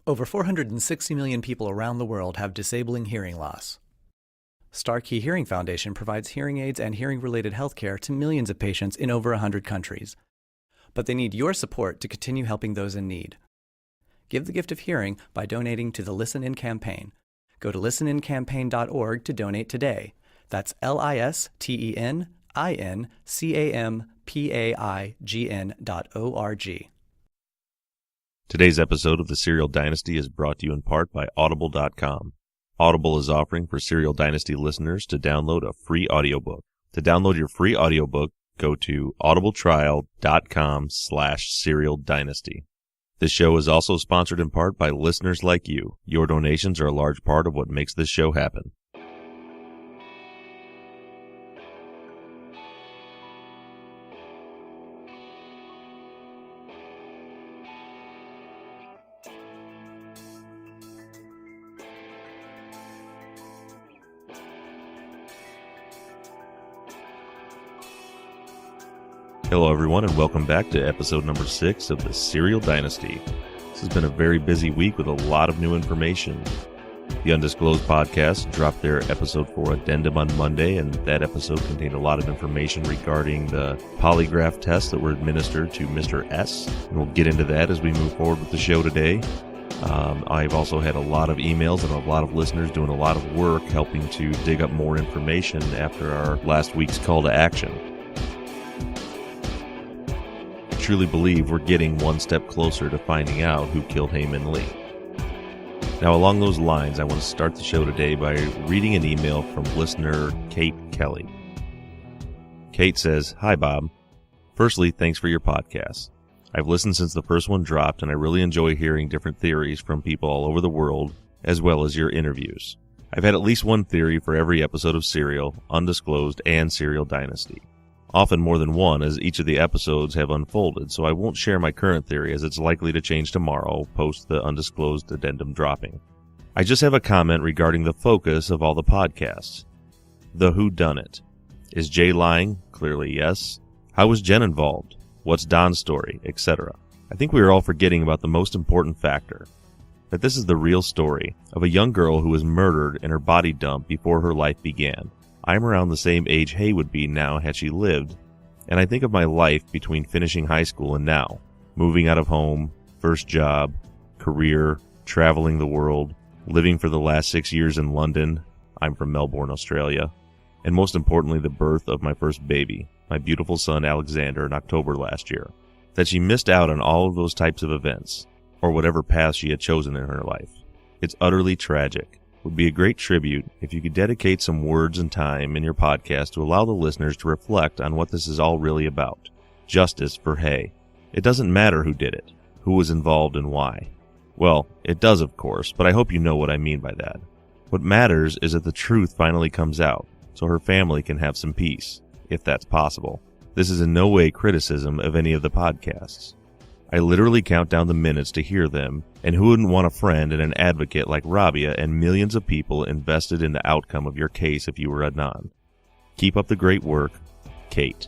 Over 460 million people around the world have disabling hearing loss. Star Key Hearing Foundation provides hearing aids and hearing-related healthcare to millions of patients in over 100 countries. But they need your support to continue helping those in need. Give the gift of hearing by donating to the Listen In campaign. Go to listenincampaign.org to donate today. That's listenincampaign.org. Today's episode of the Serial Dynasty is brought to you in part by Audible.com. Audible is offering for Serial Dynasty listeners to download a free audiobook. To download your free audiobook, go to audibletrial.com/serialdynasty. This show is also sponsored in part by listeners like you. Your donations are a large part of what makes this show happen. Hello everyone and welcome back to episode number 6 of the Serial Dynasty. This has been a very busy week with a lot of new information. The Undisclosed podcast dropped their episode 4 addendum on Monday, and that episode contained a lot of information regarding the polygraph tests that were administered to Mr. S. And we'll get into that as we move forward with the show today. I've also had a lot of emails and a lot of listeners doing a lot of work helping to dig up more information after our last week's call to action. Truly believe we're getting one step closer to finding out who killed Heyman Lee. Now, along those lines, I want to start the show today by reading an email from listener Kate Kelly. Kate says, "Hi Bob. Firstly, thanks for your podcast. I've listened since the first one dropped, and I really enjoy hearing different theories from people all over the world, as well as your interviews. I've had at least one theory for every episode of Serial, Undisclosed, and Serial Dynasty. Often more than one, as each of the episodes have unfolded, so I won't share my current theory as it's likely to change tomorrow, post the Undisclosed addendum dropping. I just have a comment regarding the focus of all the podcasts. The whodunit. Is Jay lying? Clearly yes. How was Jen involved? What's Don's story? Etc. I think we are all forgetting about the most important factor. That this is the real story of a young girl who was murdered and her body dumped before her life began. I'm around the same age Hay would be now had she lived, and I think of my life between finishing high school and now, moving out of home, first job, career, traveling the world, living for the last 6 years in London, I'm from Melbourne, Australia, and most importantly the birth of my first baby, my beautiful son Alexander, in October last year. That she missed out on all of those types of events, or whatever path she had chosen in her life. It's utterly tragic. Would be a great tribute if you could dedicate some words and time in your podcast to allow the listeners to reflect on what this is all really about. Justice for Hay. It doesn't matter who did it, who was involved and why. Well, it does of course, but I hope you know what I mean by that. What matters is that the truth finally comes out, so her family can have some peace, if that's possible. This is in no way criticism of any of the podcasts. I literally count down the minutes to hear them, and who wouldn't want a friend and an advocate like Rabia and millions of people invested in the outcome of your case if you were Adnan. Keep up the great work, Kate."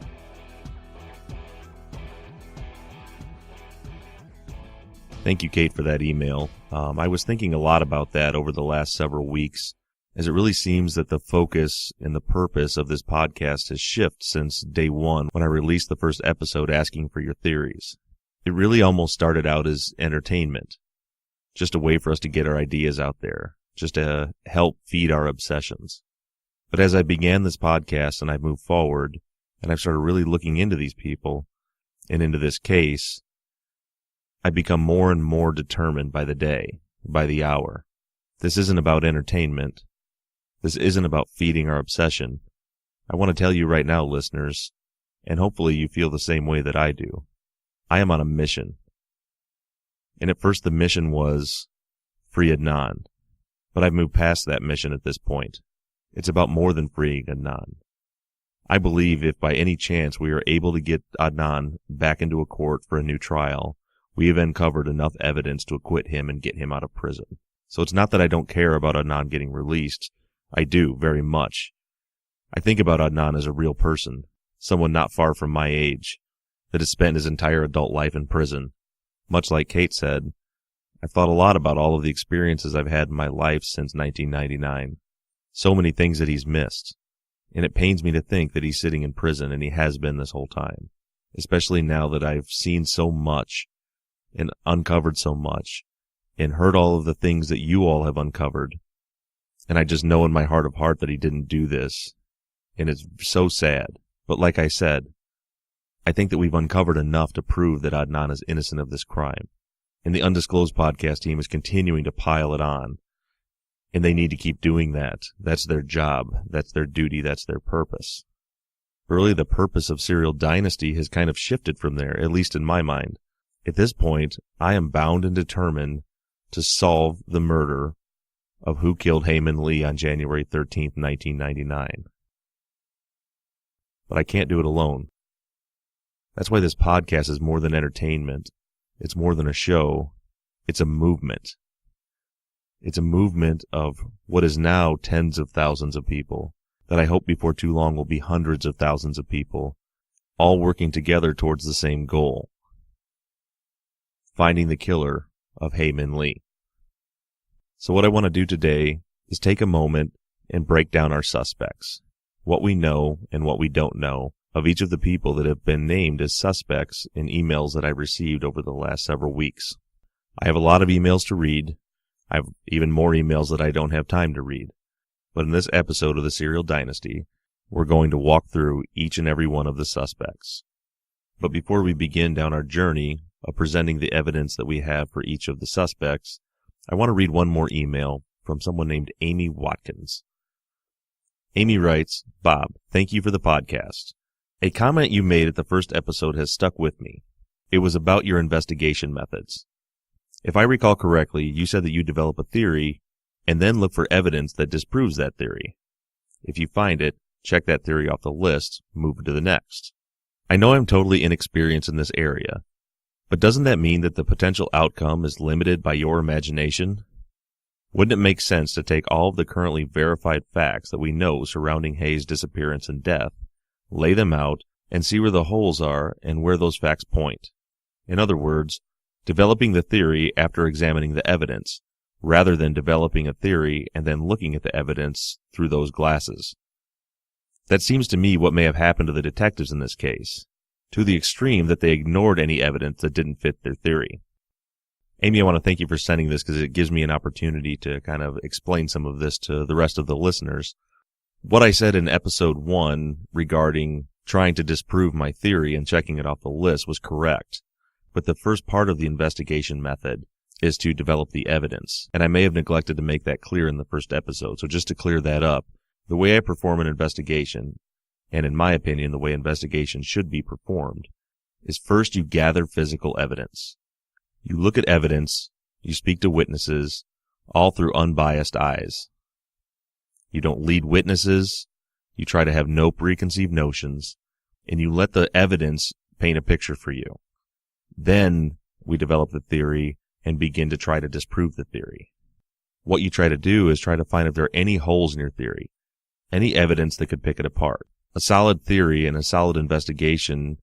Thank you, Kate, for that email. I was thinking a lot about that over the last several weeks, as it really seems that the focus and the purpose of this podcast has shifted since day one when I released the first episode asking for your theories. It really almost started out as entertainment, just a way for us to get our ideas out there, just to help feed our obsessions. But as I began this podcast and I've moved forward, and I've started really looking into these people and into this case, I become more and more determined by the day, by the hour. This isn't about entertainment. This isn't about feeding our obsession. I want to tell you right now, listeners, and hopefully you feel the same way that I do. I am on a mission. And at first the mission was free Adnan. But I've moved past that mission at this point. It's about more than freeing Adnan. I believe if by any chance we are able to get Adnan back into a court for a new trial, we have uncovered enough evidence to acquit him and get him out of prison. So it's not that I don't care about Adnan getting released. I do, very much. I think about Adnan as a real person, someone not far from my age, that has spent his entire adult life in prison. Much like Kate said, I've thought a lot about all of the experiences I've had in my life since 1999. So many things that he's missed. And it pains me to think that he's sitting in prison, and he has been this whole time. Especially now that I've seen so much and uncovered so much and heard all of the things that you all have uncovered. And I just know in my heart of heart that he didn't do this. And it's so sad. But like I said, I think that we've uncovered enough to prove that Adnan is innocent of this crime. And the Undisclosed podcast team is continuing to pile it on. And they need to keep doing that. That's their job. That's their duty. That's their purpose. Really, the purpose of Serial Dynasty has kind of shifted from there, at least in my mind. At this point, I am bound and determined to solve the murder of who killed Hae-Min Lee on January 13th, 1999. But I can't do it alone. That's why this podcast is more than entertainment. It's more than a show. It's a movement. It's a movement of what is now tens of thousands of people that I hope before too long will be hundreds of thousands of people, all working together towards the same goal: finding the killer of Hae-Min Lee. So what I want to do today is take a moment and break down our suspects, what we know and what we don't know of each of the people that have been named as suspects in emails that I've received over the last several weeks. I have a lot of emails to read. I have even more emails that I don't have time to read. But in this episode of the Serial Dynasty, we're going to walk through each and every one of the suspects. But before we begin down our journey of presenting the evidence that we have for each of the suspects, I want to read one more email from someone named Amy Watkins. Amy writes, "Bob, thank you for the podcast. A comment you made at the first episode has stuck with me. It was about your investigation methods. If I recall correctly, you said that you develop a theory and then look for evidence that disproves that theory. If you find it, check that theory off the list, move to the next. I know I'm totally inexperienced in this area, but doesn't that mean that the potential outcome is limited by your imagination? Wouldn't it make sense to take all of the currently verified facts that we know surrounding Hae's disappearance and death, lay them out, and see where the holes are and where those facts point? In other words, developing the theory after examining the evidence, rather than developing a theory and then looking at the evidence through those glasses. That seems to me what may have happened to the detectives in this case, to the extreme that they ignored any evidence that didn't fit their theory." Amy, I want to thank you for sending this because it gives me an opportunity to kind of explain some of this to the rest of the listeners. What I said in episode 1 regarding trying to disprove my theory and checking it off the list was correct, but the first part of the investigation method is to develop the evidence, and I may have neglected to make that clear in the first episode. So just to clear that up, the way I perform an investigation, and in my opinion the way investigations should be performed, is first you gather physical evidence. You look at evidence, you speak to witnesses, all through unbiased eyes. You don't lead witnesses, you try to have no preconceived notions, and you let the evidence paint a picture for you. Then we develop the theory and begin to try to disprove the theory. What you try to do is try to find if there are any holes in your theory, any evidence that could pick it apart. A solid theory and a solid investigation,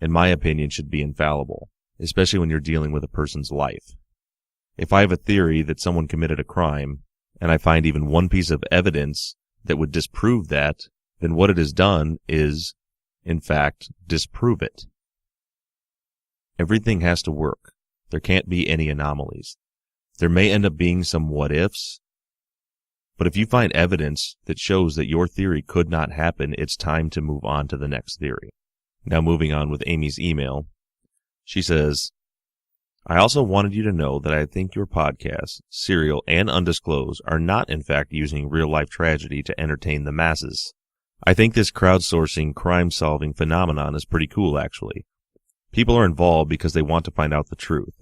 in my opinion, should be infallible, especially when you're dealing with a person's life. If I have a theory that someone committed a crime, and I find even one piece of evidence that would disprove that, then what it has done is, in fact, disprove it. Everything has to work. There can't be any anomalies. There may end up being some what-ifs, but if you find evidence that shows that your theory could not happen, it's time to move on to the next theory. Now moving on with Amy's email, she says, "I also wanted you to know that I think your podcasts, Serial and Undisclosed, are not in fact using real-life tragedy to entertain the masses. I think this crowdsourcing crime-solving phenomenon is pretty cool, actually. People are involved because they want to find out the truth.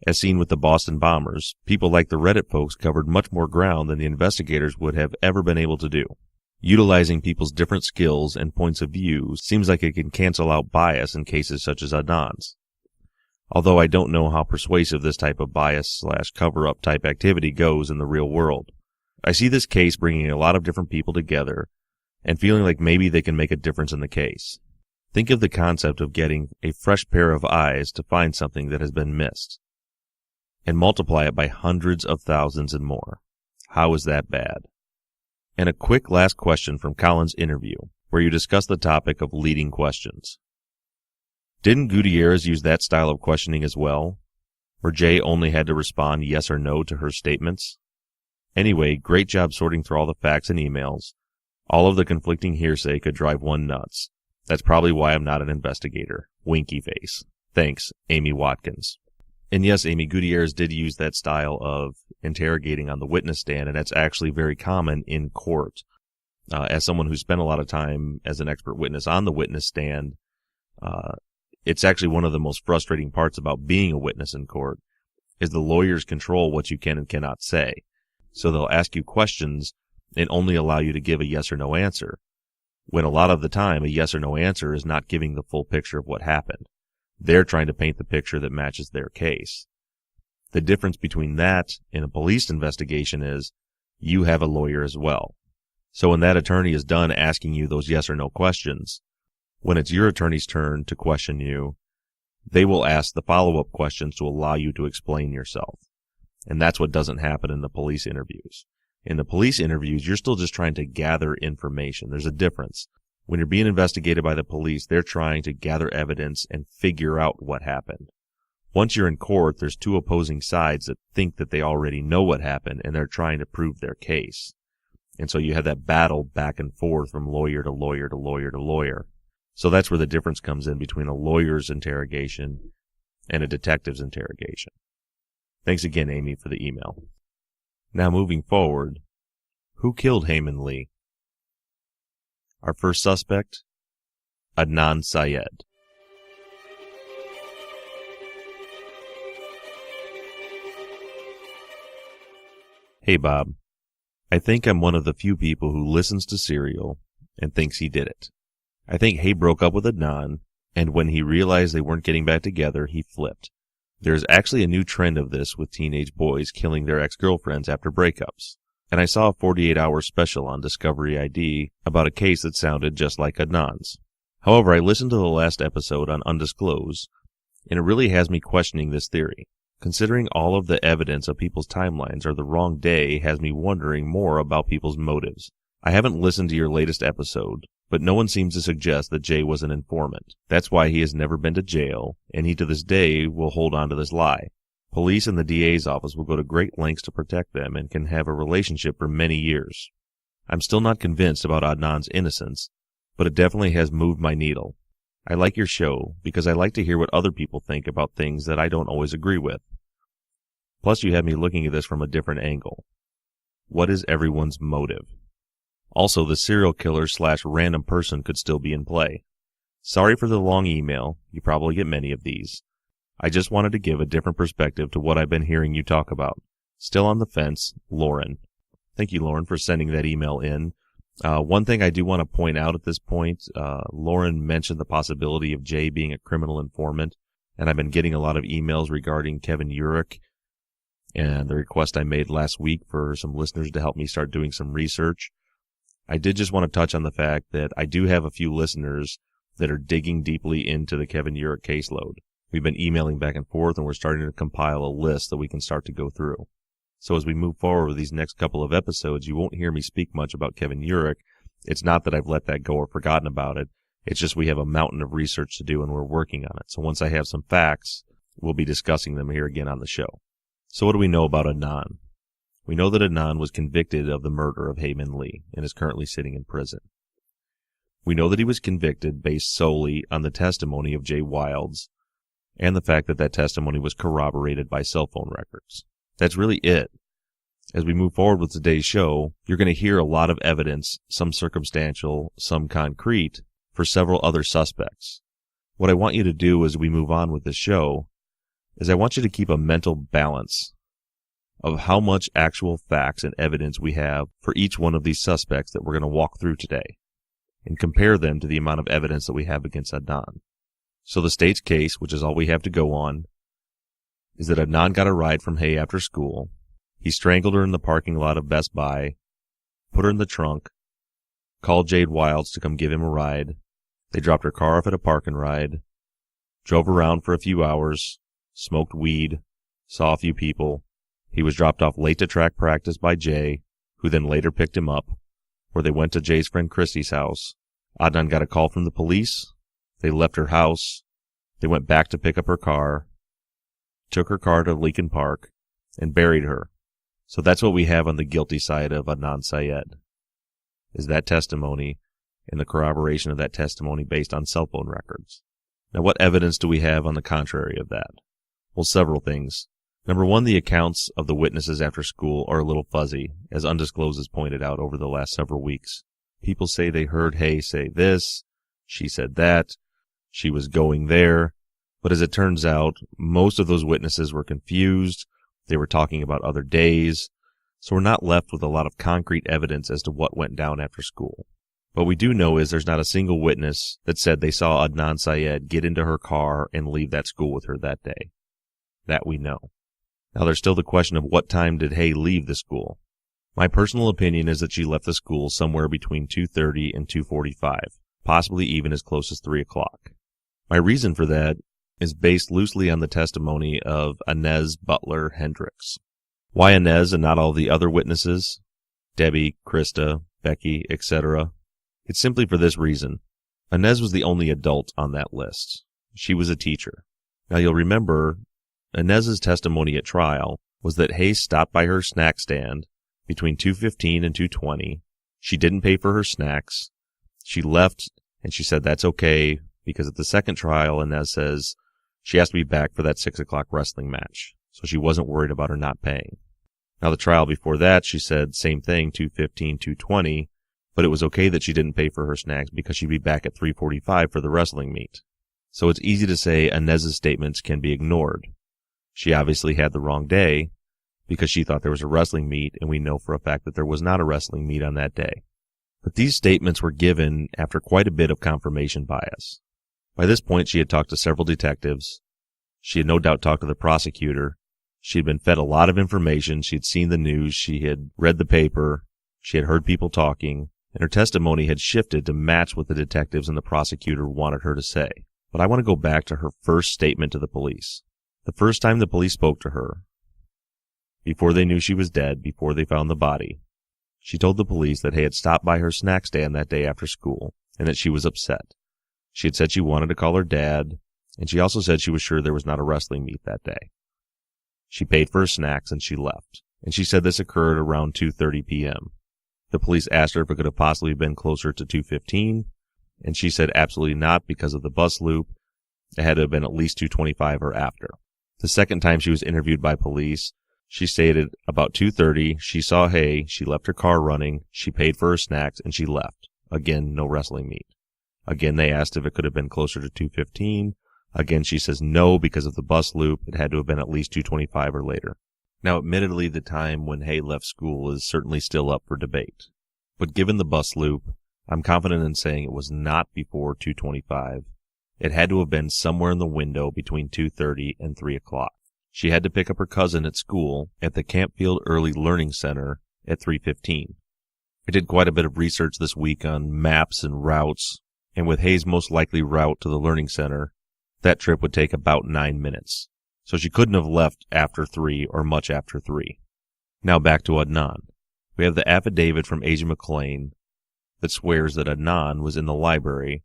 As seen with the Boston bombers, people like the Reddit folks covered much more ground than the investigators would have ever been able to do. Utilizing people's different skills and points of view seems like it can cancel out bias in cases such as Adnan's. Although I don't know how persuasive this type of bias/cover-up type activity goes in the real world. I see this case bringing a lot of different people together and feeling like maybe they can make a difference in the case. Think of the concept of getting a fresh pair of eyes to find something that has been missed. and multiply it by hundreds of thousands and more. How is that bad? And a quick last question from Colin's interview, where you discuss the topic of leading questions. Didn't Gutierrez use that style of questioning as well, where Jay only had to respond yes or no to her statements? Anyway, great job sorting through all the facts and emails. All of the conflicting hearsay could drive one nuts. That's probably why I'm not an investigator. Winky face. Thanks, Amy Watkins. And yes, Amy, Gutierrez did use that style of interrogating on the witness stand, and that's actually very common in court. As someone who spent a lot of time as an expert witness on the witness stand, it's actually one of the most frustrating parts about being a witness in court is the lawyers control what you can and cannot say. So they'll ask you questions and only allow you to give a yes or no answer, when a lot of the time a yes or no answer is not giving the full picture of what happened. They're trying to paint the picture that matches their case. The difference between that and a police investigation is you have a lawyer as well. So when that attorney is done asking you those yes or no questions, when it's your attorney's turn to question you, they will ask the follow-up questions to allow you to explain yourself. And that's what doesn't happen in the police interviews. In the police interviews, you're still just trying to gather information. There's a difference. When you're being investigated by the police, they're trying to gather evidence and figure out what happened. Once you're in court, there's two opposing sides that think that they already know what happened, and they're trying to prove their case. And so you have that battle back and forth from lawyer to lawyer to lawyer to lawyer. So that's where the difference comes in between a lawyer's interrogation and a detective's interrogation. Thanks again, Amy, for the email. Now moving forward, who killed Heyman Lee? Our first suspect, Adnan Syed. Hey Bob, I think I'm one of the few people who listens to Serial and thinks he did it. I think Hay broke up with Adnan, and when he realized they weren't getting back together, he flipped. There's actually a new trend of this with teenage boys killing their ex-girlfriends after breakups. And I saw a 48-hour special on Discovery ID about a case that sounded just like Adnan's. However, I listened to the last episode on Undisclosed, and it really has me questioning this theory. Considering all of the evidence of people's timelines are the wrong day has me wondering more about people's motives. I haven't listened to your latest episode, but no one seems to suggest that Jay was an informant. That's why he has never been to jail, and he to this day will hold on to this lie. Police and the DA's office will go to great lengths to protect them and can have a relationship for many years. I'm still not convinced about Adnan's innocence, but it definitely has moved my needle. I like your show because I like to hear what other people think about things that I don't always agree with. Plus, you have me looking at this from a different angle. What is everyone's motive? Also, the serial killer / random person could still be in play. Sorry for the long email. You probably get many of these. I just wanted to give a different perspective to what I've been hearing you talk about. Still on the fence, Lauren. Thank you, Lauren, for sending that email in. One thing I do want to point out at this point, Lauren mentioned the possibility of Jay being a criminal informant, and I've been getting a lot of emails regarding Kevin Urich and the request I made last week for some listeners to help me start doing some research. I did just want to touch on the fact that I do have a few listeners that are digging deeply into the Kevin Urich caseload. We've been emailing back and forth, and we're starting to compile a list that we can start to go through. So as we move forward with these next couple of episodes, you won't hear me speak much about Kevin Urich. It's not that I've let that go or forgotten about it. It's just we have a mountain of research to do, and we're working on it. So once I have some facts, we'll be discussing them here again on the show. So what do we know about Adnan? We know that Adnan was convicted of the murder of Heyman Lee and is currently sitting in prison. We know that he was convicted based solely on the testimony of Jay Wilds and the fact that that testimony was corroborated by cell phone records. That's really it. As we move forward with today's show, you're going to hear a lot of evidence, some circumstantial, some concrete, for several other suspects. What I want you to do as we move on with this show is I want you to keep a mental balance of how much actual facts and evidence we have for each one of these suspects that we're going to walk through today, and compare them to the amount of evidence that we have against Adnan. So the state's case, which is all we have to go on, is that Adnan got a ride from Hay after school. He strangled her in the parking lot of Best Buy, put her in the trunk, called Jade Wilds to come give him a ride. They dropped her car off at a park and ride, drove around for a few hours, smoked weed, saw a few people. He was dropped off late to track practice by Jay, who then later picked him up, where they went to Jay's friend Christy's house. Adnan got a call from the police. They left her house. They went back to pick up her car, took her car to Leakin Park, and buried her. So that's what we have on the guilty side of Adnan Syed, is that testimony and the corroboration of that testimony based on cell phone records. Now, what evidence do we have on the contrary of that? Well, several things. Number one, the accounts of the witnesses after school are a little fuzzy, as Undisclosed has pointed out over the last several weeks. People say they heard Hay say this, she said that, she was going there, but as it turns out, most of those witnesses were confused. They were talking about other days, so we're not left with a lot of concrete evidence as to what went down after school. What we do know is there's not a single witness that said they saw Adnan Syed get into her car and leave that school with her that day. That we know. Now there's still the question of what time did Hay leave the school. My personal opinion is that she left the school somewhere between 2:30 and 2:45, possibly even as close as 3 o'clock. My reason for that is based loosely on the testimony of Inez Butler Hendricks. Why Inez and not all the other witnesses? Debbie, Krista, Becky, etc. It's simply for this reason. Inez was the only adult on that list. She was a teacher. Now you'll remember, Inez's testimony at trial was that Hayes stopped by her snack stand between 2:15 and 2:20. She didn't pay for her snacks. She left, and she said that's okay, because at the second trial, Inez says she has to be back for that 6 o'clock wrestling match, so she wasn't worried about her not paying. Now the trial before that, she said same thing, 2:15, 2:20, but it was okay that she didn't pay for her snacks because she'd be back at 3:45 for the wrestling meet. So it's easy to say Inez's statements can be ignored. She obviously had the wrong day because she thought there was a wrestling meet, and we know for a fact that there was not a wrestling meet on that day. But these statements were given after quite a bit of confirmation bias. By this point, she had talked to several detectives. She had no doubt talked to the prosecutor. She had been fed a lot of information. She had seen the news. She had read the paper. She had heard people talking. And her testimony had shifted to match what the detectives and the prosecutor wanted her to say. But I want to go back to her first statement to the police. The first time the police spoke to her, before they knew she was dead, before they found the body, she told the police that Hay had stopped by her snack stand that day after school and that she was upset. She had said she wanted to call her dad, and she also said she was sure there was not a wrestling meet that day. She paid for her snacks and she left, and she said this occurred around 2:30 p.m. The police asked her if it could have possibly been closer to 2:15, and she said absolutely not because of the bus loop. It had to have been at least 2:25 or after. The second time she was interviewed by police, she stated about 2:30, she saw Hay, she left her car running, she paid for her snacks, and she left. Again, no wrestling meet. Again, they asked if it could have been closer to 2:15. Again, she says no because of the bus loop. It had to have been at least 2:25 or later. Now, admittedly, the time when Hay left school is certainly still up for debate. But given the bus loop, I'm confident in saying it was not before 2:25. It had to have been somewhere in the window between 2:30 and 3 o'clock. She had to pick up her cousin at school at the Campfield Early Learning Center at 3:15. I did quite a bit of research this week on maps and routes, and with Hay's most likely route to the Learning Center, that trip would take about 9 minutes. So she couldn't have left after 3 or much after 3. Now back to Adnan. We have the affidavit from Asia McLean that swears that Adnan was in the library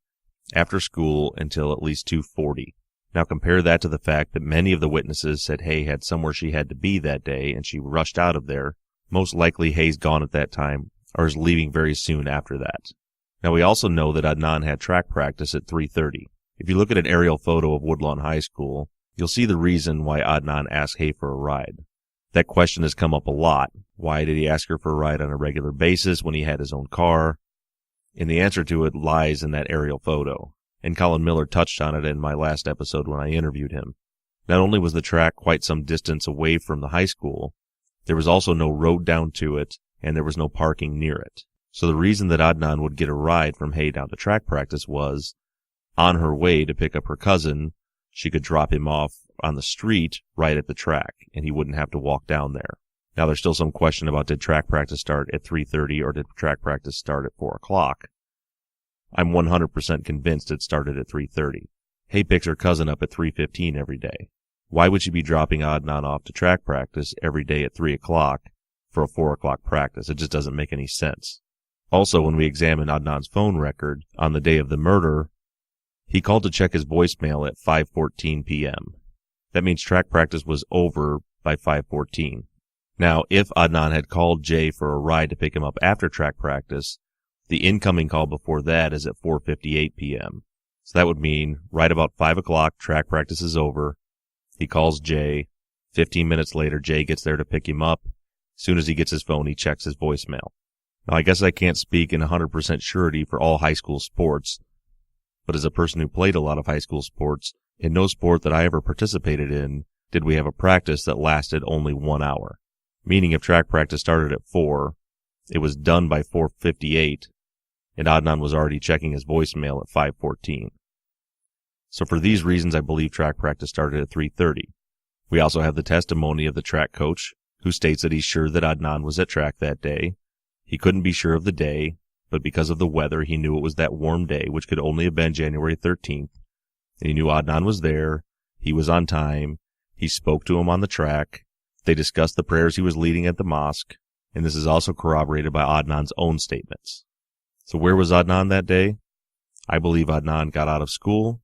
after school until at least 2:40. Now compare that to the fact that many of the witnesses said Hay had somewhere she had to be that day and she rushed out of there. Most likely Hay's gone at that time or is leaving very soon after that. Now we also know that Adnan had track practice at 3:30. If you look at an aerial photo of Woodlawn High School, you'll see the reason why Adnan asked Hay for a ride. That question has come up a lot. Why did he ask her for a ride on a regular basis when he had his own car? And the answer to it lies in that aerial photo. And Colin Miller touched on it in my last episode when I interviewed him. Not only was the track quite some distance away from the high school, there was also no road down to it, and there was no parking near it. So the reason that Adnan would get a ride from Hay down to track practice was, on her way to pick up her cousin, she could drop him off on the street right at the track, and he wouldn't have to walk down there. Now, there's still some question about did track practice start at 3:30 or did track practice start at 4 o'clock? I'm 100% convinced it started at 3:30. Hay picks her cousin up at 3:15 every day. Why would she be dropping Adnan off to track practice every day at 3 o'clock for a 4 o'clock practice? It just doesn't make any sense. Also, when we examine Adnan's phone record on the day of the murder, he called to check his voicemail at 5:14 p.m. That means track practice was over by 5:14. Now, if Adnan had called Jay for a ride to pick him up after track practice, the incoming call before that is at 4:58 p.m. So that would mean right about 5 o'clock, track practice is over. He calls Jay. 15 minutes later, Jay gets there to pick him up. As soon as he gets his phone, he checks his voicemail. Now, I guess I can't speak in 100% surety for all high school sports, but as a person who played a lot of high school sports, in no sport that I ever participated in did we have a practice that lasted only 1 hour. Meaning if track practice started at 4, it was done by 4:58, and Adnan was already checking his voicemail at 5:14. So for these reasons, I believe track practice started at 3:30. We also have the testimony of the track coach, who states that he's sure that Adnan was at track that day. He couldn't be sure of the day, but because of the weather, he knew it was that warm day, which could only have been January 13th. And he knew Adnan was there. He was on time. He spoke to him on the track. They discussed the prayers he was leading at the mosque. And this is also corroborated by Adnan's own statements. So where was Adnan that day? I believe Adnan got out of school.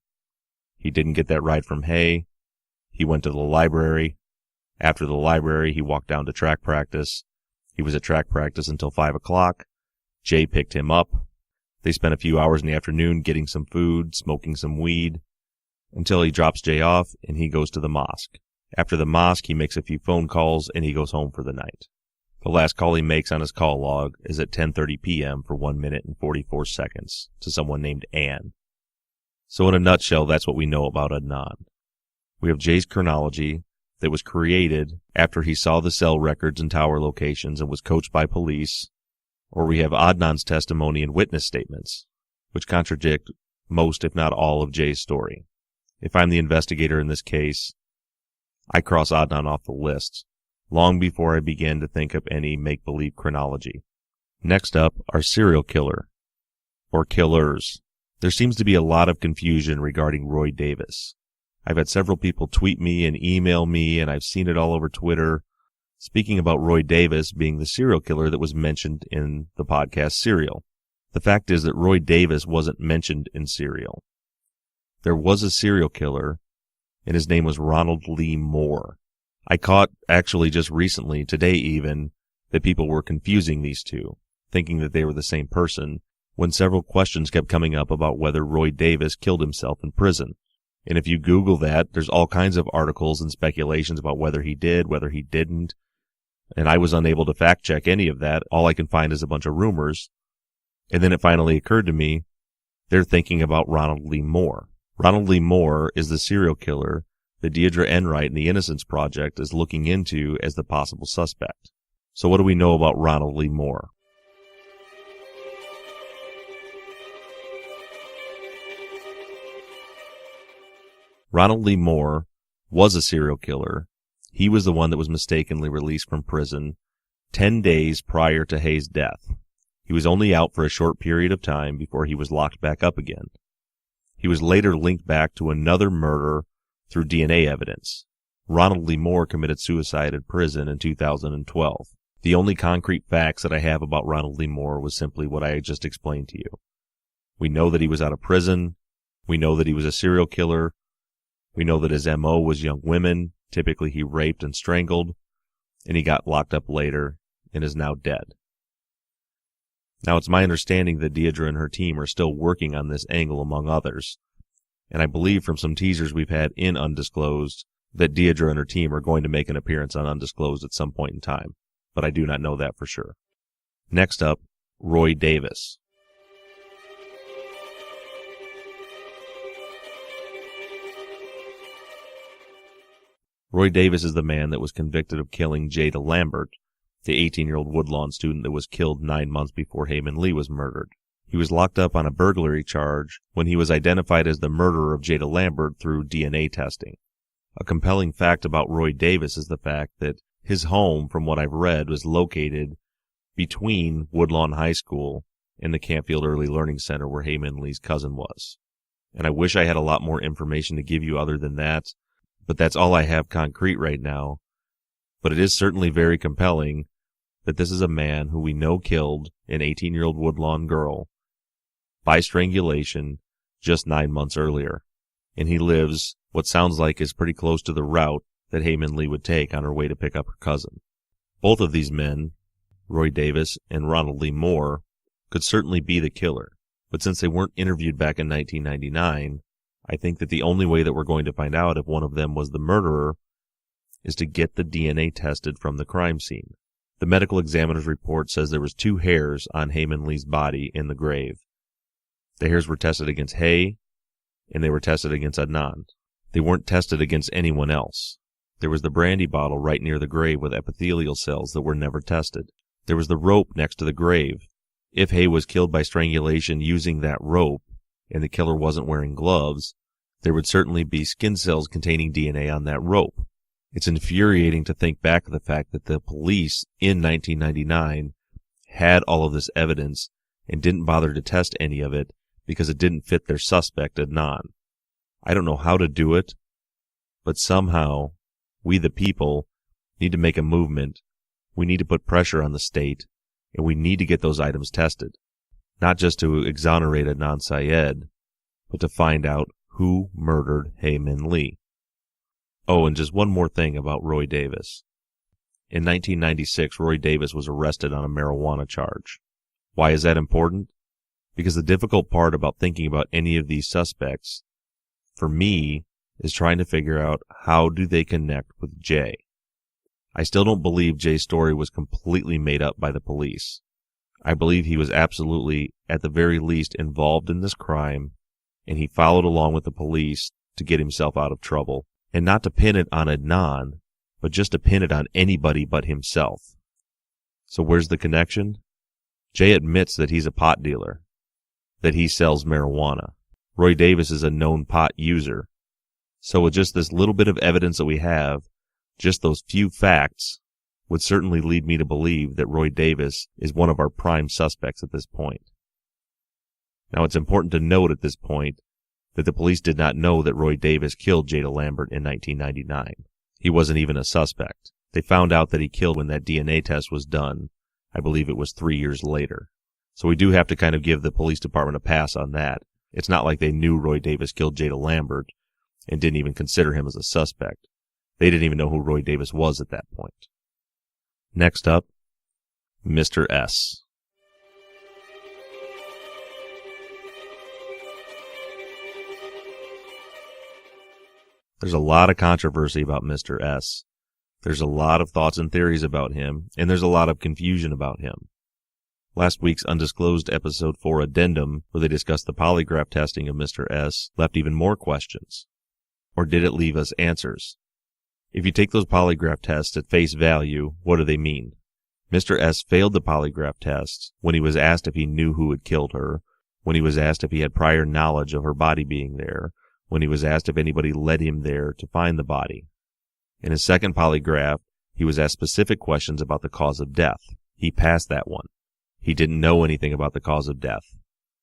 He didn't get that ride from Hay. He went to the library. After the library, he walked down to track practice. He was at track practice until 5 o'clock. Jay picked him up. They spent a few hours in the afternoon getting some food, smoking some weed, until he drops Jay off and he goes to the mosque. After the mosque, he makes a few phone calls and he goes home for the night. The last call he makes on his call log is at 10:30 p.m. for 1 minute and 44 seconds to someone named Ann. So in a nutshell, that's what we know about Adnan. We have Jay's chronology that was created after he saw the cell records and tower locations and was coached by police, or we have Adnan's testimony and witness statements, which contradict most, if not all, of Jay's story. If I'm the investigator in this case, I cross Adnan off the list, long before I begin to think of any make-believe chronology. Next up, our serial killer, or killers. There seems to be a lot of confusion regarding Roy Davis. I've had several people tweet me and email me, and I've seen it all over Twitter, speaking about Roy Davis being the serial killer that was mentioned in the podcast Serial. The fact is that Roy Davis wasn't mentioned in Serial. There was a serial killer, and his name was Ronald Lee Moore. I caught, actually just recently, today even, that people were confusing these two, thinking that they were the same person, when several questions kept coming up about whether Roy Davis killed himself in prison. And if you Google that, there's all kinds of articles and speculations about whether he did, whether he didn't. And I was unable to fact check any of that. All I can find is a bunch of rumors. And then it finally occurred to me, they're thinking about Ronald Lee Moore. Ronald Lee Moore is the serial killer that Deidre Enright and the Innocence Project is looking into as the possible suspect. So what do we know about Ronald Lee Moore? Ronald Lee Moore was a serial killer. He was the one that was mistakenly released from prison 10 days prior to Hay's death. He was only out for a short period of time before he was locked back up again. He was later linked back to another murder through DNA evidence. Ronald Lee Moore committed suicide in prison in 2012. The only concrete facts that I have about Ronald Lee Moore was simply what I just explained to you. We know that he was out of prison. We know that he was a serial killer. We know that his MO was young women. Typically he raped and strangled, and he got locked up later and is now dead. Now it's my understanding that Deidre and her team are still working on this angle among others, and I believe from some teasers we've had in Undisclosed that Deidre and her team are going to make an appearance on Undisclosed at some point in time, but I do not know that for sure. Next up, Roy Davis. Roy Davis is the man that was convicted of killing Jada Lambert, the 18-year-old Woodlawn student that was killed 9 months before Haymon Lee was murdered. He was locked up on a burglary charge when he was identified as the murderer of Jada Lambert through DNA testing. A compelling fact about Roy Davis is the fact that his home, from what I've read, was located between Woodlawn High School and the Campfield Early Learning Center where Haymon Lee's cousin was. And I wish I had a lot more information to give you other than that, but that's all I have concrete right now. But it is certainly very compelling that this is a man who we know killed an 18-year-old Woodlawn girl by strangulation just 9 months earlier. And he lives what sounds like is pretty close to the route that Hae Min Lee would take on her way to pick up her cousin. Both of these men, Roy Davis and Ronald Lee Moore, could certainly be the killer. But since they weren't interviewed back in 1999, I think that the only way that we're going to find out if one of them was the murderer is to get the DNA tested from the crime scene. The medical examiner's report says there was 2 hairs on Hae Min Lee's body in the grave. The hairs were tested against Hae, and they were tested against Adnan. They weren't tested against anyone else. There was the brandy bottle right near the grave with epithelial cells that were never tested. There was the rope next to the grave. If Hae was killed by strangulation using that rope, and the killer wasn't wearing gloves, there would certainly be skin cells containing DNA on that rope. It's infuriating to think back to the fact that the police in 1999 had all of this evidence and didn't bother to test any of it because it didn't fit their suspect, Adnan. I don't know how to do it, but somehow we the people need to make a movement. We need to put pressure on the state, and we need to get those items tested. Not just to exonerate Adnan Syed, but to find out who murdered Hae Min Lee. Oh, and just one more thing about Roy Davis. In 1996, Roy Davis was arrested on a marijuana charge. Why is that important? Because the difficult part about thinking about any of these suspects, for me, is trying to figure out how do they connect with Jay. I still don't believe Jay's story was completely made up by the police. I believe he was absolutely, at the very least, involved in this crime, and he followed along with the police to get himself out of trouble. And not to pin it on Adnan, but just to pin it on anybody but himself. So where's the connection? Jay admits that he's a pot dealer, that he sells marijuana. Roy Davis is a known pot user. So with just this little bit of evidence that we have, just those few facts, would certainly lead me to believe that Roy Davis is one of our prime suspects at this point. Now it's important to note at this point that the police did not know that Roy Davis killed Jada Lambert in 1999. He wasn't even a suspect. They found out that he killed when that DNA test was done. I believe it was 3 years later. So we do have to kind of give the police department a pass on that. It's not like they knew Roy Davis killed Jada Lambert and didn't even consider him as a suspect. They didn't even know who Roy Davis was at that point. Next up, Mr. S. There's a lot of controversy about Mr. S. There's a lot of thoughts and theories about him, and there's a lot of confusion about him. Last week's Undisclosed Episode 4 addendum, where they discussed the polygraph testing of Mr. S, left even more questions. Or did it leave us answers? If you take those polygraph tests at face value, what do they mean? Mr. S failed the polygraph test when he was asked if he knew who had killed her, when he was asked if he had prior knowledge of her body being there, when he was asked if anybody led him there to find the body. In his second polygraph, he was asked specific questions about the cause of death. He passed that one. He didn't know anything about the cause of death.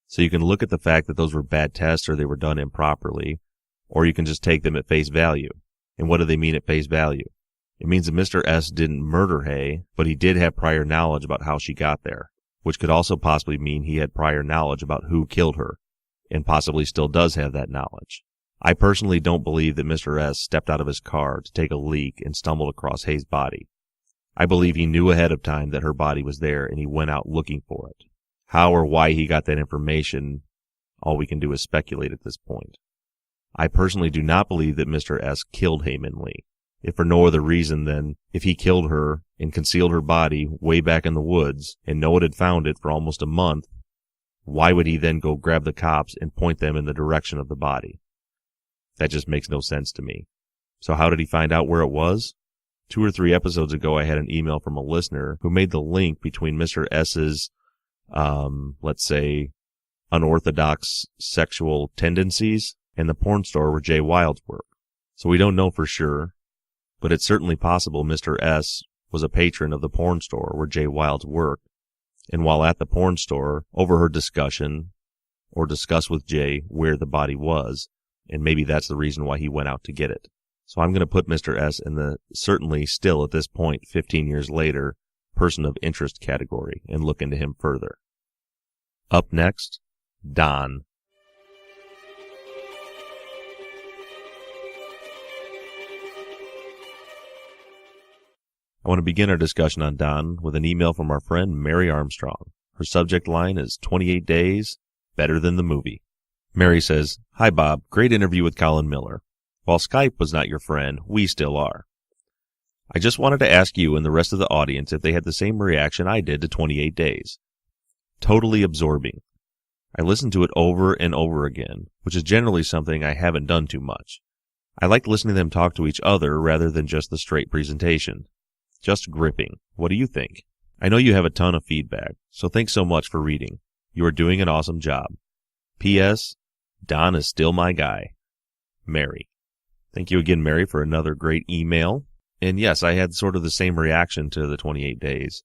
So you can look at the fact that those were bad tests or they were done improperly, or you can just take them at face value. And what do they mean at face value? It means that Mr. S didn't murder Hae, but he did have prior knowledge about how she got there, which could also possibly mean he had prior knowledge about who killed her, and possibly still does have that knowledge. I personally don't believe that Mr. S stepped out of his car to take a leak and stumbled across Hae's body. I believe he knew ahead of time that her body was there and he went out looking for it. How or why he got that information, all we can do is speculate at this point. I personally do not believe that Mr. S killed Hae Min Lee, if for no other reason than if he killed her and concealed her body way back in the woods and no one had found it for almost a month, why would he then go grab the cops and point them in the direction of the body? That just makes no sense to me. So how did he find out where it was? 2 or 3 episodes ago, I had an email from a listener who made the link between Mr. S's, let's say, unorthodox sexual tendencies and the porn store where Jay Wilds worked. So we don't know for sure, but it's certainly possible Mr. S was a patron of the porn store where Jay Wilds worked, and while at the porn store, overheard discussion or discussed with Jay where the body was, and maybe that's the reason why he went out to get it. So I'm going to put Mr. S in the certainly still at this point, 15 years later, person of interest category and look into him further. Up next, Don. I want to begin our discussion on Don with an email from our friend Mary Armstrong. Her subject line is 28 Days, Better Than the Movie. Mary says, "Hi Bob, great interview with Colin Miller. While Skype was not your friend, we still are. I just wanted to ask you and the rest of the audience if they had the same reaction I did to 28 Days. Totally absorbing. I listened to it over and over again, which is generally something I haven't done too much. I liked listening to them talk to each other rather than just the straight presentation. Just gripping. What do you think? I know you have a ton of feedback, so thanks so much for reading. You are doing an awesome job. P.S. Don is still my guy. Mary." Thank you again, Mary, for another great email. And yes, I had sort of the same reaction to the 28 Days.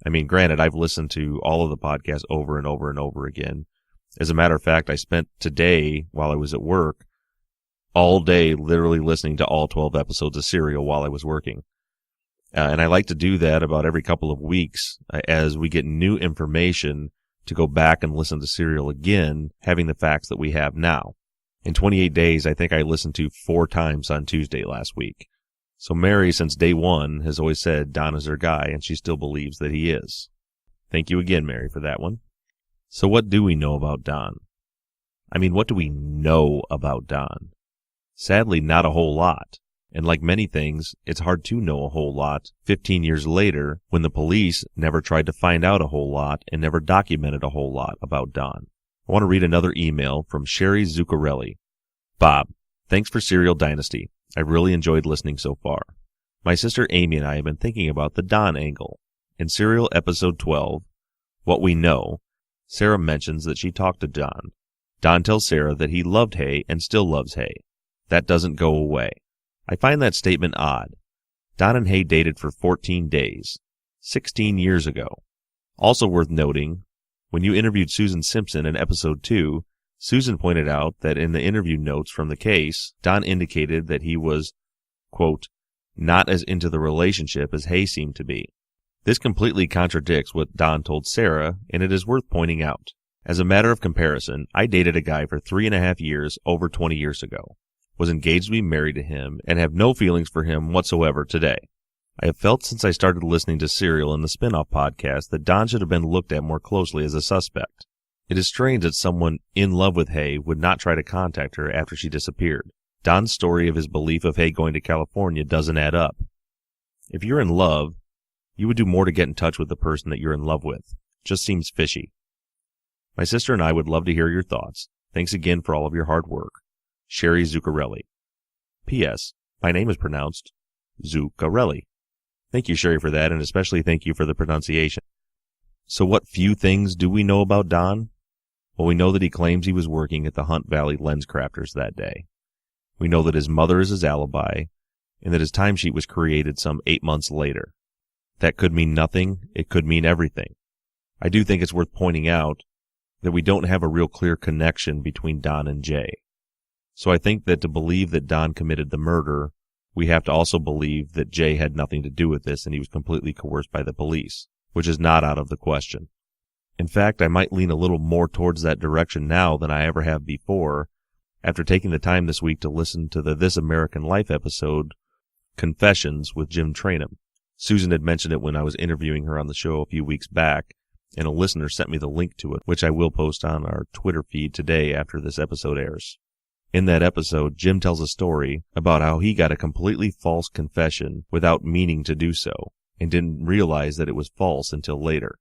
I mean, granted, I've listened to all of the podcasts over and over and over again. As a matter of fact, I spent today, while I was at work, all day literally listening to all 12 episodes of Serial while I was working. And I like to do that about every couple of weeks as we get new information to go back and listen to Serial again, having the facts that we have now. In 28 Days, I think I listened to 4 times on Tuesday last week. So Mary, since day one, has always said Don is her guy, and she still believes that he is. Thank you again, Mary, for that one. So what do we know about Don? I mean, what do we know about Don? Sadly, not a whole lot. And like many things, it's hard to know a whole lot 15 years later when the police never tried to find out a whole lot and never documented a whole lot about Don. I want to read another email from Sherry Zuccarelli. "Bob, thanks for Serial Dynasty. I really enjoyed listening so far. My sister Amy and I have been thinking about the Don angle. In Serial Episode 12, What We Know, Sarah mentions that she talked to Don. Don tells Sarah that he loved Hay and still loves Hay. That doesn't go away. I find that statement odd. Don and Hay dated for 14 days, 16 years ago. Also worth noting, when you interviewed Susan Simpson in Episode 2, Susan pointed out that in the interview notes from the case, Don indicated that he was, quote, not as into the relationship as Hay seemed to be. This completely contradicts what Don told Sarah, and it is worth pointing out. As a matter of comparison, I dated a guy for 3.5 years over 20 years ago, was engaged to be married to him, and have no feelings for him whatsoever today. I have felt since I started listening to Serial and the spin-off podcast that Don should have been looked at more closely as a suspect. It is strange that someone in love with Hay would not try to contact her after she disappeared. Don's story of his belief of Hay going to California doesn't add up. If you're in love, you would do more to get in touch with the person that you're in love with. Just seems fishy. My sister and I would love to hear your thoughts. Thanks again for all of your hard work. Sherry Zuccarelli. P.S. My name is pronounced Zuccarelli. Thank you, Sherry, for that, and especially thank you for the pronunciation. So what few things do we know about Don? Well, we know that he claims he was working at the Hunt Valley Lens Crafters that day. We know that his mother is his alibi, and that his timesheet was created some 8 months later. That could mean nothing. It could mean everything. I do think it's worth pointing out that we don't have a real clear connection between Don and Jay. So I think that to believe that Don committed the murder, we have to also believe that Jay had nothing to do with this and he was completely coerced by the police, which is not out of the question. In fact, I might lean a little more towards that direction now than I ever have before, after taking the time this week to listen to the This American Life episode, Confessions with Jim Trainum. Susan had mentioned it when I was interviewing her on the show a few weeks back, and a listener sent me the link to it, which I will post on our Twitter feed today after this episode airs. In that episode, Jim tells a story about how he got a completely false confession without meaning to do so, and didn't realize that it was false until later.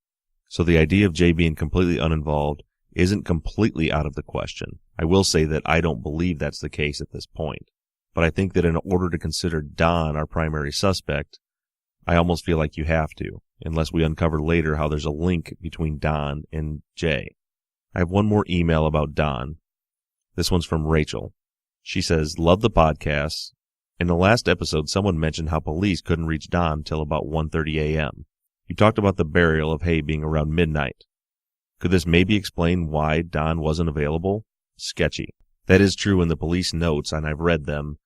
So the idea of Jay being completely uninvolved isn't completely out of the question. I will say that I don't believe that's the case at this point. But I think that in order to consider Don our primary suspect, I almost feel like you have to, unless we uncover later how there's a link between Don and Jay. I have one more email about Don. This one's from Rachel. She says, love the podcast. In the last episode, someone mentioned how police couldn't reach Don till about 1:30 a.m. You talked about the burial of Hay being around midnight. Could this maybe explain why Don wasn't available? Sketchy. That is true in the police notes, and I've read them,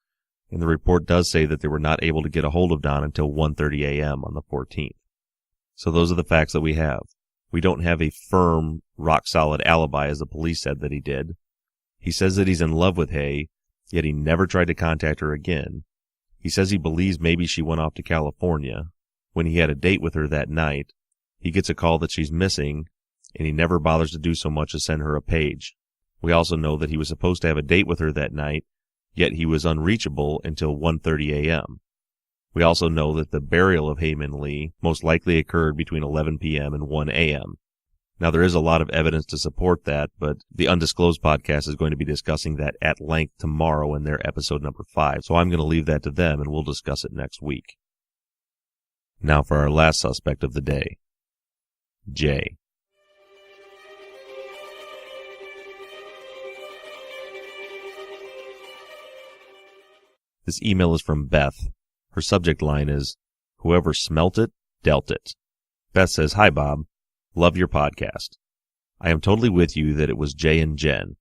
and the report does say that they were not able to get a hold of Don until 1:30 a.m. on the 14th. So those are the facts that we have. We don't have a firm, rock-solid alibi as the police said that he did. He says that he's in love with Hay, yet he never tried to contact her again. He says he believes maybe she went off to California. When he had a date with her that night, he gets a call that she's missing, and he never bothers to do so much as send her a page. We also know that he was supposed to have a date with her that night, yet he was unreachable until 1:30 a.m. We also know that the burial of Hae-Min Lee most likely occurred between 11 p.m. and 1 a.m. Now, there is a lot of evidence to support that, but the Undisclosed podcast is going to be discussing that at length tomorrow in their episode number 5, so I'm going to leave that to them, and we'll discuss it next week. Now for our last suspect of the day, Jay. This email is from Beth. Her subject line is, "Whoever smelt it, dealt it." Beth says, "Hi, Bob. Love your podcast. I am totally with you that it was Jay and Jen.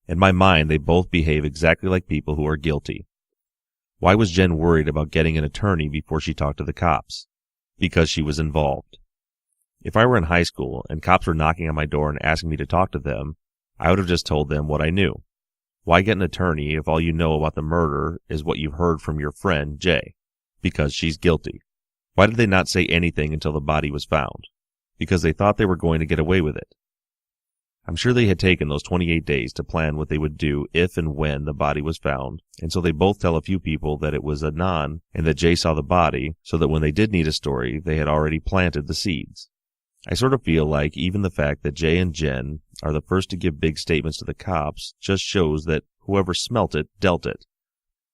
In my mind, they both behave exactly like people who are guilty. Why was Jen worried about getting an attorney before she talked to the cops? Because she was involved. If I were in high school and cops were knocking on my door and asking me to talk to them, I would have just told them what I knew. Why get an attorney if all you know about the murder is what you've heard from your friend, Jay? Because she's guilty. Why did they not say anything until the body was found? Because they thought they were going to get away with it. I'm sure they had taken those 28 days to plan what they would do if and when the body was found, and so they both tell a few people that it was Adnan and that Jay saw the body, so that when they did need a story, they had already planted the seeds. I sort of feel like even the fact that Jay and Jen are the first to give big statements to the cops just shows that whoever smelt it, dealt it.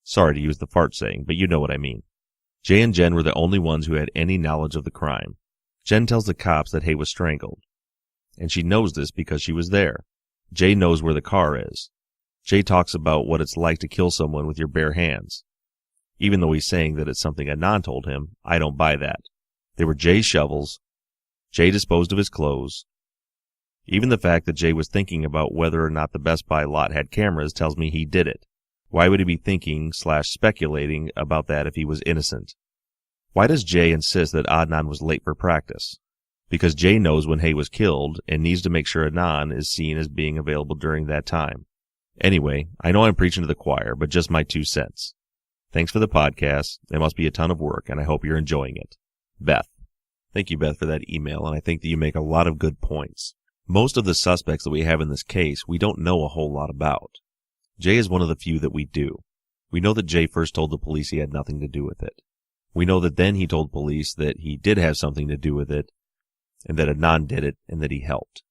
Sorry to use the fart saying, but you know what I mean. Jay and Jen were the only ones who had any knowledge of the crime. Jen tells the cops that Hay was strangled, and she knows this because she was there. Jay knows where the car is. Jay talks about what it's like to kill someone with your bare hands. Even though he's saying that it's something Adnan told him, I don't buy that. They were Jay's shovels. Jay disposed of his clothes. Even the fact that Jay was thinking about whether or not the Best Buy lot had cameras tells me he did it. Why would he be thinking/speculating about that if he was innocent? Why does Jay insist that Adnan was late for practice? Because Jay knows when Hay was killed and needs to make sure Adnan is seen as being available during that time. Anyway, I know I'm preaching to the choir, but just my 2 cents. Thanks for the podcast. It must be a ton of work, and I hope you're enjoying it. Beth. Thank you, Beth, for that email, and I think that you make a lot of good points. Most of the suspects that we have in this case, we don't know a whole lot about. Jay is one of the few that we do. We know that Jay first told the police he had nothing to do with it. We know that then he told police that he did have something to do with it, and that Adnan did it, and that he helped.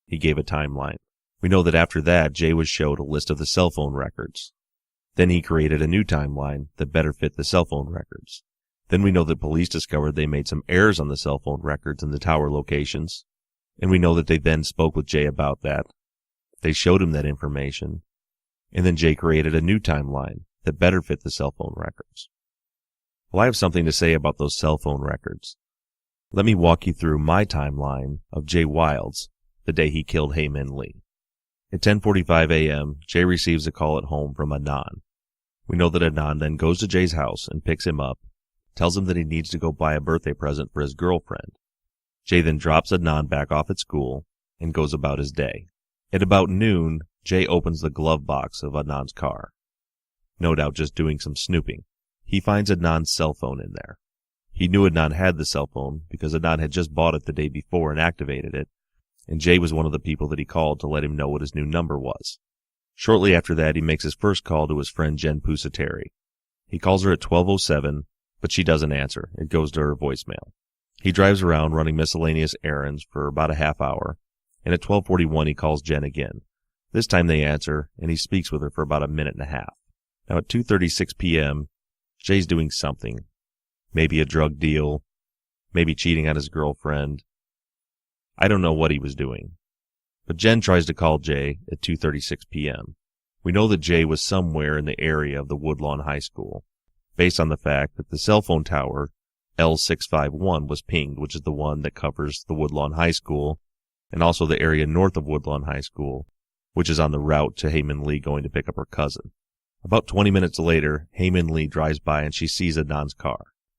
He gave a timeline. We know that after that, Jay was showed a list of the cell phone records. Then he created a new timeline that better fit the cell phone records. Then we know that police discovered they made some errors on the cell phone records and the tower locations, and we know that they then spoke with Jay about that. They showed him that information, and then Jay created a new timeline that better fit the cell phone records. Well, I have something to say about those cell phone records. Let me walk you through my timeline of Jay Wilds, the day he killed Hae-Min Lee. At 10:45 a.m., Jay receives a call at home from Adnan. We know that Adnan then goes to Jay's house and picks him up, tells him that he needs to go buy a birthday present for his girlfriend. Jay then drops Adnan back off at school and goes about his day. At about noon, Jay opens the glove box of Adnan's car. No doubt just doing some snooping. He finds Adnan's cell phone in there. He knew Adnan had the cell phone because Adnan had just bought it the day before and activated it, and Jay was one of the people that he called to let him know what his new number was. Shortly after that, he makes his first call to his friend Jen Pusateri. He calls her at 12:07, but she doesn't answer. It goes to her voicemail. He drives around running miscellaneous errands for about a half hour, and at 12:41 he calls Jen again. This time they answer, and he speaks with her for about a minute and a half. Now at 2:36 p.m., Jay's doing something. Maybe a drug deal, maybe cheating on his girlfriend. I don't know what he was doing. But Jen tries to call Jay at 2:36 p.m. We know that Jay was somewhere in the area of the Woodlawn High School, based on the fact that the cell phone tower L651 was pinged, which is the one that covers the Woodlawn High School, and also the area north of Woodlawn High School, which is on the route to Hae-Min Lee going to pick up her cousin. About 20 minutes later, Heyman Lee drives by and she sees Adnan's car.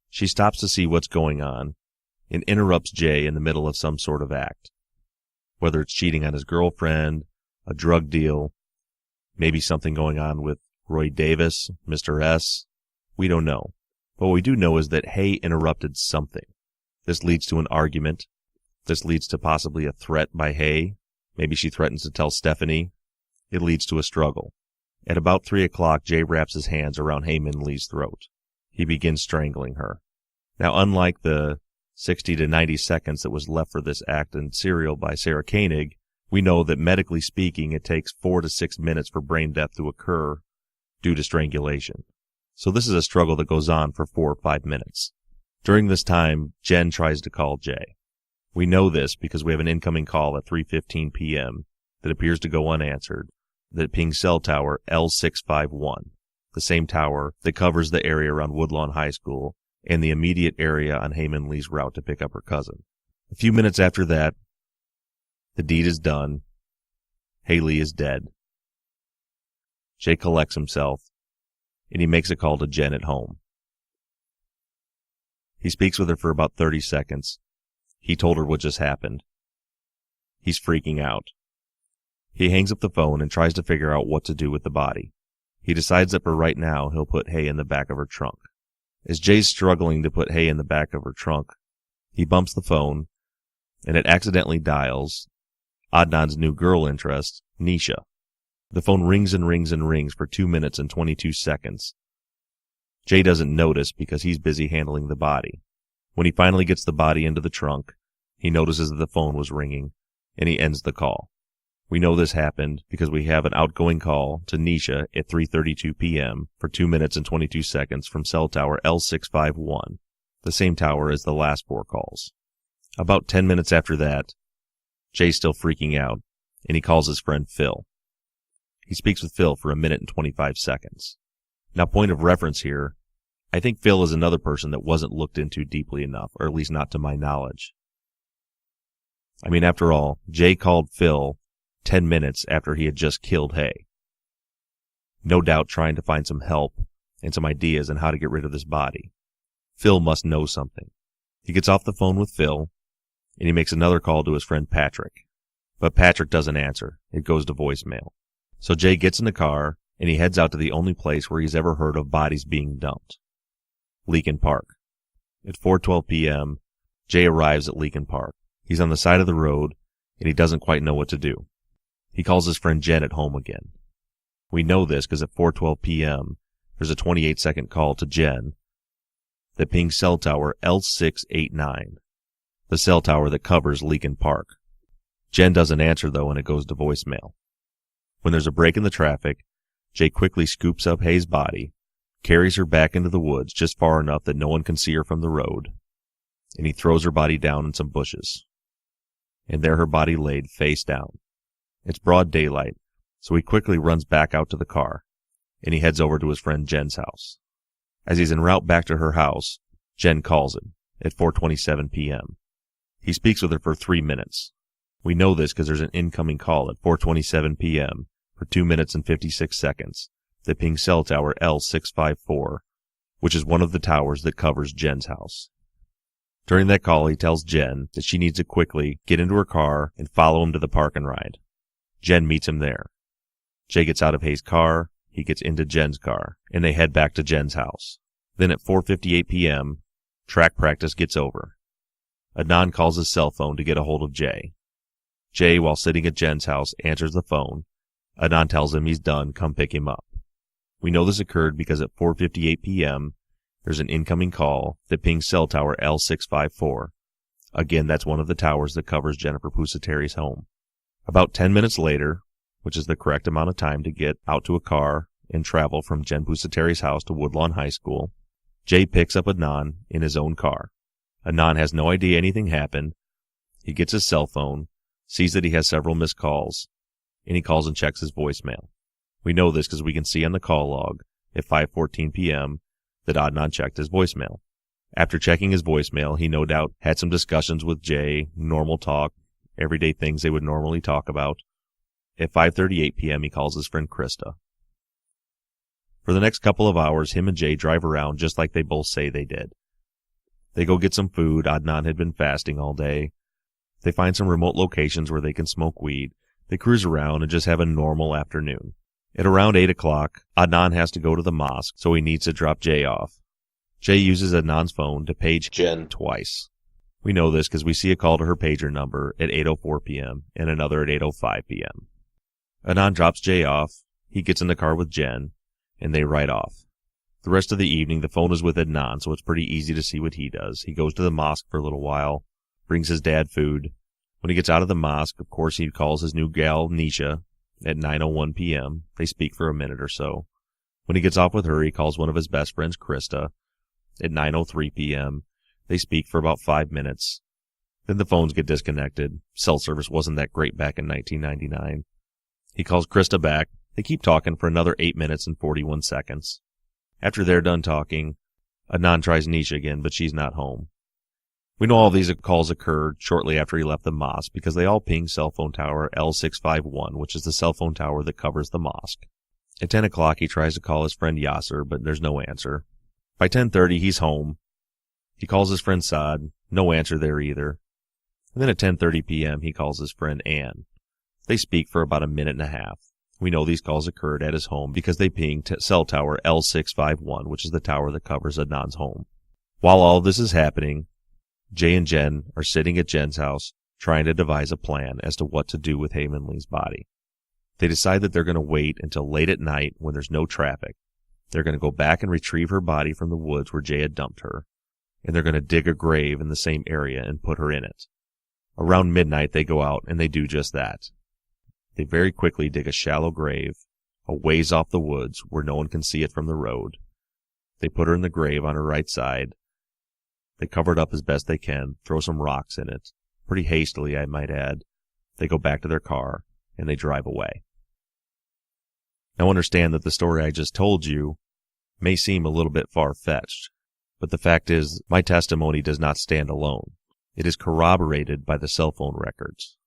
She stops to see what's going on and interrupts Jay in the middle of some sort of act. Whether it's cheating on his girlfriend, a drug deal, maybe something going on with Roy Davis, Mr. S, we don't know. But what we do know is that Hay interrupted something. This leads to an argument. This leads to possibly a threat by Hay. Maybe she threatens to tell Stephanie. It leads to a struggle. At about 3 o'clock, Jay wraps his hands around Heyman Lee's throat. He begins strangling her. Now, unlike the 60 to 90 seconds that was left for this act in Serial by Sarah Koenig, we know that medically speaking, it takes 4 to 6 minutes for brain death to occur due to strangulation. So this is a struggle that goes on for 4 or 5 minutes. During this time, Jen tries to call Jay. We know this because we have an incoming call at 3:15 p.m. that appears to go unanswered that pings cell tower L651, the same tower that covers the area around Woodlawn High School and the immediate area on Heyman Lee's route to pick up her cousin. A few minutes after that, the deed is done. Haley is dead. Jay collects himself, and he makes a call to Jen at home. He speaks with her for about 30 seconds. He told her what just happened. He's freaking out. He hangs up the phone and tries to figure out what to do with the body. He decides that for right now, he'll put Hay in the back of her trunk. As Jay's struggling to put Hay in the back of her trunk, he bumps the phone, and it accidentally dials Adnan's new girl interest, Nisha. The phone rings and rings and rings for 2 minutes and 22 seconds. Jay doesn't notice because he's busy handling the body. When he finally gets the body into the trunk, he notices that the phone was ringing, and he ends the call. We know this happened because we have an outgoing call to Nisha at 3:32 p.m. for 2 minutes and 22 seconds from cell tower L651, the same tower as the last 4 calls. About 10 minutes after that, Jay's still freaking out, and he calls his friend Phil. He speaks with Phil for 1 minute and 25 seconds. Now, point of reference here, I think Phil is another person that wasn't looked into deeply enough, or at least not to my knowledge. I mean, after all, Jay called Phil 10 minutes after he had just killed Hay. No doubt trying to find some help and some ideas on how to get rid of this body. Phil must know something. He gets off the phone with Phil, and he makes another call to his friend Patrick. But Patrick doesn't answer. It goes to voicemail. So Jay gets in the car, and he heads out to the only place where he's ever heard of bodies being dumped. Leakin Park. At 4:12 p.m., Jay arrives at Leakin Park. He's on the side of the road, and he doesn't quite know what to do. He calls his friend Jen at home again. We know this because at 4:12 p.m., there's a 28-second call to Jen that pings cell tower L689, the cell tower that covers Leakin Park. Jen doesn't answer, though, and it goes to voicemail. When there's a break in the traffic, Jay quickly scoops up Hay's body, carries her back into the woods just far enough that no one can see her from the road, and he throws her body down in some bushes. And there her body laid face down. It's broad daylight, so he quickly runs back out to the car, and he heads over to his friend Jen's house. As he's en route back to her house, Jen calls him at 4:27 p.m. He speaks with her for 3 minutes. We know this because there's an incoming call at 4:27 p.m. for 2 minutes and 56 seconds that pings cell tower L654, which is one of the towers that covers Jen's house. During that call, he tells Jen that she needs to quickly get into her car and follow him to the park and ride. Jen meets him there. Jay gets out of Hay's car, he gets into Jen's car, and they head back to Jen's house. Then at 4:58 p.m., track practice gets over. Adnan calls his cell phone to get a hold of Jay. Jay, while sitting at Jen's house, answers the phone. Adnan tells him he's done, come pick him up. We know this occurred because at 4:58 p.m., there's an incoming call that pings cell tower L654. Again, that's one of the towers that covers Jennifer Pusateri's home. About 10 minutes later, which is the correct amount of time to get out to a car and travel from Jen Pusateri's house to Woodlawn High School, Jay picks up Adnan in his own car. Adnan has no idea anything happened. He gets his cell phone, sees that he has several missed calls, and he calls and checks his voicemail. We know this because we can see on the call log at 5:14 p.m. that Adnan checked his voicemail. After checking his voicemail, he no doubt had some discussions with Jay, normal talk, everyday things they would normally talk about. At 5:38 p.m., he calls his friend Krista. For the next couple of hours, him and Jay drive around just like they both say they did. They go get some food. Adnan had been fasting all day. They find some remote locations where they can smoke weed. They cruise around and just have a normal afternoon. At around 8 o'clock, Adnan has to go to the mosque, so he needs to drop Jay off. Jay uses Adnan's phone to page Jen twice. We know this because we see a call to her pager number at 8:04 p.m. and another at 8:05 p.m. Adnan drops Jay off. He gets in the car with Jen, and they ride off. The rest of the evening, the phone is with Adnan, so it's pretty easy to see what he does. He goes to the mosque for a little while, brings his dad food. When he gets out of the mosque, of course, he calls his new gal, Nisha, at 9:01 p.m. They speak for a minute or so. When he gets off with her, he calls one of his best friends, Krista, at 9:03 p.m. They speak for about 5 minutes. Then the phones get disconnected. Cell service wasn't that great back in 1999. He calls Krista back. They keep talking for another 8 minutes and 41 seconds. After they're done talking, Adnan tries Nisha again, but she's not home. We know all these calls occurred shortly after he left the mosque because they all ping cell phone tower L651, which is the cell phone tower that covers the mosque. At 10 o'clock, he tries to call his friend Yasser, but there's no answer. By 10:30, he's home. He calls his friend Saad. No answer there either. And then at 10:30 p.m., he calls his friend Ann. They speak for about a minute and a half. We know these calls occurred at his home because they pinged cell tower L651, which is the tower that covers Adnan's home. While all this is happening, Jay and Jen are sitting at Jen's house trying to devise a plan as to what to do with Hae-Min Lee's body. They decide that they're going to wait until late at night when there's no traffic. They're going to go back and retrieve her body from the woods where Jay had dumped her, and they're going to dig a grave in the same area and put her in it. Around midnight, they go out and they do just that. They very quickly dig a shallow grave, a ways off the woods where no one can see it from the road. They put her in the grave on her right side. They cover it up as best they can, throw some rocks in it. Pretty hastily, I might add. They go back to their car, and they drive away. Now understand that the story I just told you may seem a little bit far-fetched, but the fact is, my testimony does not stand alone. It is corroborated by the cell phone records.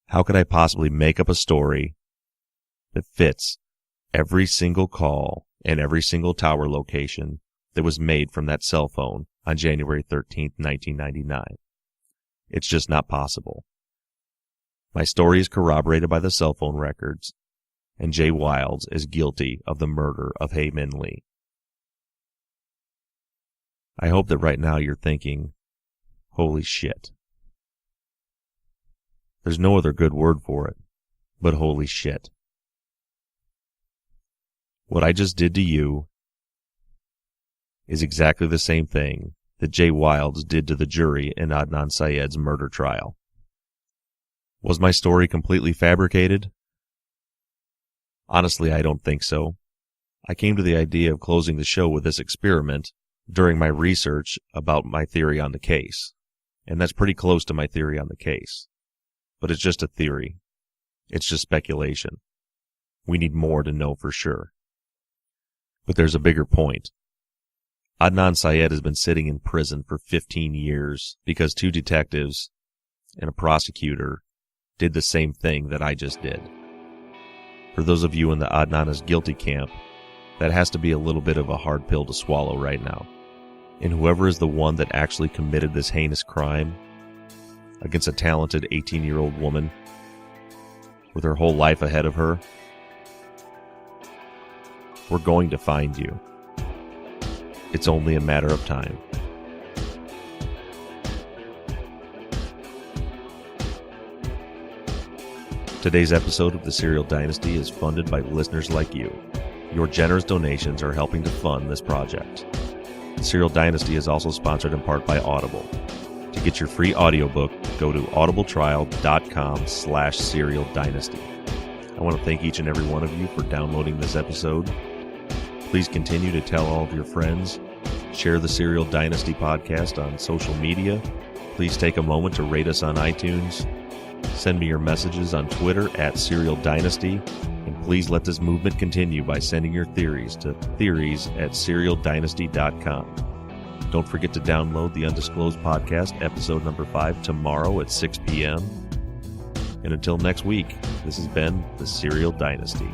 How could I possibly make up a story that fits every single call and every single tower location that was made from that cell phone on January 13th, 1999? It's just not possible. My story is corroborated by the cell phone records, and Jay Wilds is guilty of the murder of Hae-Min Lee. I hope that right now you're thinking, holy shit. There's no other good word for it, but holy shit. What I just did to you is exactly the same thing that Jay Wilds did to the jury in Adnan Syed's murder trial. Was my story completely fabricated? Honestly, I don't think so. I came to the idea of closing the show with this experiment during my research about my theory on the case, and that's pretty close to my theory on the case. But it's just a theory. It's just speculation. We need more to know for sure. But there's a bigger point. Adnan Syed has been sitting in prison for 15 years because 2 detectives and a prosecutor did the same thing that I just did. For those of you in the Adnan is guilty camp, that has to be a little bit of a hard pill to swallow right now. And whoever is the one that actually committed this heinous crime against a talented 18-year-old woman with her whole life ahead of her, we're going to find you. It's only a matter of time. Today's episode of The Serial Dynasty is funded by listeners like you. Your generous donations are helping to fund this project. The Serial Dynasty is also sponsored in part by Audible. To get your free audiobook, go to audibletrial.com/serialdynasty. I want to thank each and every one of you for downloading this episode. Please continue to tell all of your friends. Share the Serial Dynasty podcast on social media. Please take a moment to rate us on iTunes. Send me your messages on Twitter @Serial Dynasty. And please let this movement continue by sending your theories to theories@serialdynasty.com. Don't forget to download the Undisclosed Podcast, episode number 5, tomorrow at 6 p.m. And until next week, this has been The Serial Dynasty.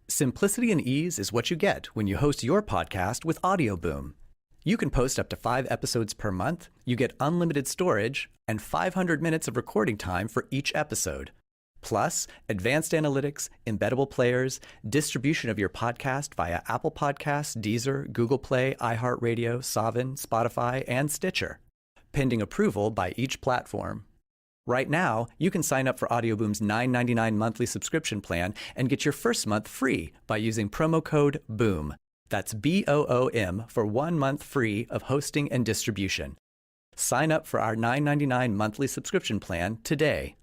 Simplicity and ease is what you get when you host your podcast with Audioboom. You can post up to 5 episodes per month, you get unlimited storage, and 500 minutes of recording time for each episode. Plus, advanced analytics, embeddable players, distribution of your podcast via Apple Podcasts, Deezer, Google Play, iHeartRadio, Savin, Spotify, and Stitcher, pending approval by each platform. Right now, you can sign up for Audioboom's $9.99 monthly subscription plan and get your first month free by using promo code BOOM. That's BOOM for 1 month free of hosting and distribution. Sign up for our $9.99 monthly subscription plan today.